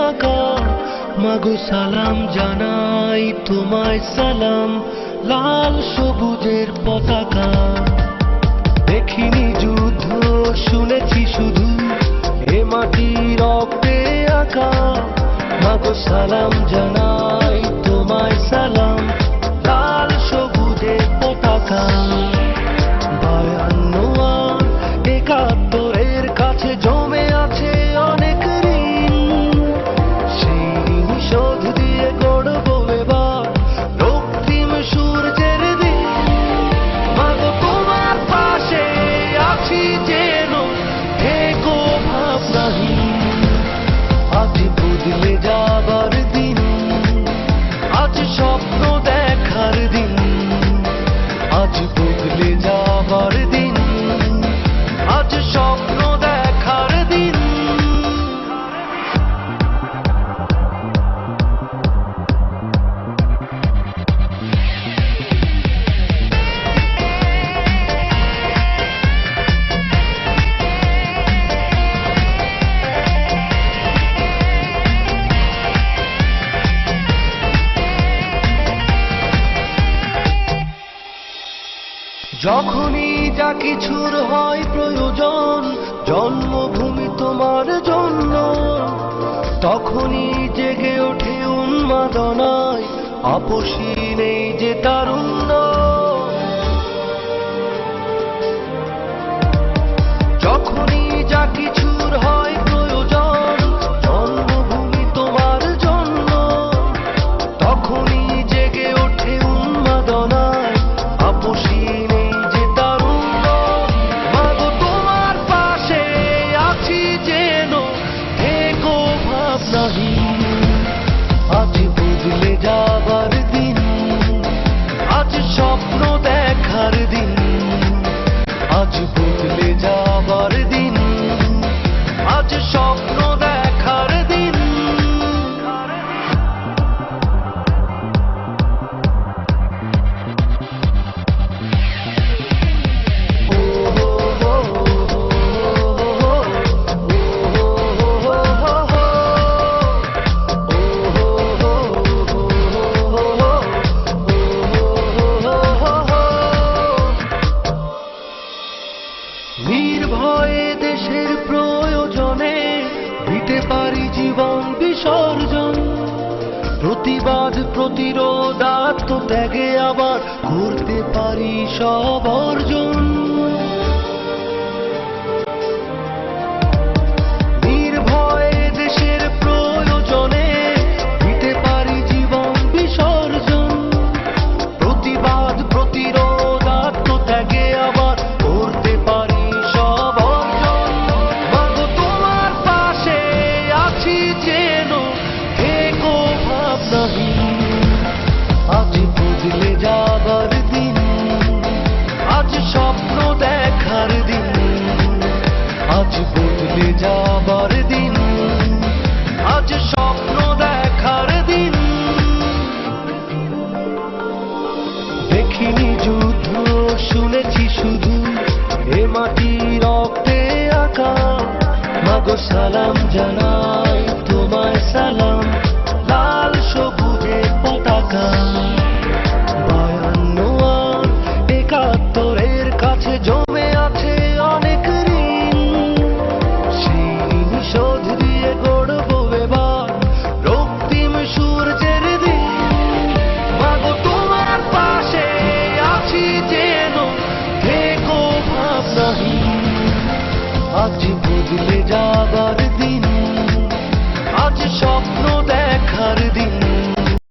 আঁকা। মাগো সালাম জানাই তোমায় সালাম, লাল সবুজের পতাকা। দেখিনি যুদ্ধ শুনেছি শুধু, এ মাটি রক্তে আঁকা। মাগো সালাম জানাই তোমায় সালাম, লাল সবুজের পতাকা। 52 আর 71-এর কাছে জমে আছে অনেক ঋণ, সেই ঋণ শোধ দিয়ে গড়বো এবার রক্তিম সূর্যের দিন। মাগো তোমার পাশে আছি যেন, থেকো ভাবনাহীন। আজ বদলে যাবার দিন, আজ স্বপ্ন দেখার দিন। আজ বদলে যাবার দিন, আজ স্বপ্ন দেখার দিন। যখনই যা কিছুর হয় প্রয়োজন, জন্মভূমি তোমার জন্য, তখনই জেগে ওঠে উন্মাদনায়, আপসী নেই যে তারুণ্য। যখনই যা কিছুর হয় প্রয়োজন, জন্মভূমি তোমার জন্য, তখনই জেগে ওঠে উন্মাদনায়, আপসী নেই যে তারুণ্য। মাগো তোমার পাশে আছি যেন, থেকো ভাবনাহীন। আজ বদলে যাবার দিন, আজ স্বপ্ন দেখার দিন। আজ বদলে যাবার দিন, আজ স্বপ্ন দেখার দিন। নির্ভয়ে দেশের প্রয়োজনে দিতে পারি জীবন বিসর্জন। প্রতিবাদ প্রতিরোধ আত্মত্যাগে আবার করতে পারি সব অর্জন। নির্ভয়ে দেশের প্রয়োজনে দিতে পারি জীবন বিসর্জন। প্রতিবাদ প্রতিরোধ আত্মত্যাগে আবার করতে পারি সব অর্জন। মাগো তোমার পাশে আছি যেন, থেকো ভাবনাহীন। আজ বদলে যাবার দিন, আজ স্বপ্ন দেখার দিন। আজ বদলে যাবার দিন, আজ স্বপ্ন দেখার দিন। দেখিনি যুদ্ধ শুনেছি শুধু, এ মাটি রক্তে আঁকা। মাগো সালাম জানাই তোমায় সালাম, লাল সবুজের পতাকা। 52 আর 71-এর কাছে জমে আছে অনেক ঋণ, সেই ঋণ শোধ দিয়ে গড়বো এবার রক্তিম সূর্যের দিন। মাগো তোমার পাশে আছি যেন, থেকো ভাবনাহীন। আজ বদলে যাবার দিন, আজ স্বপ্ন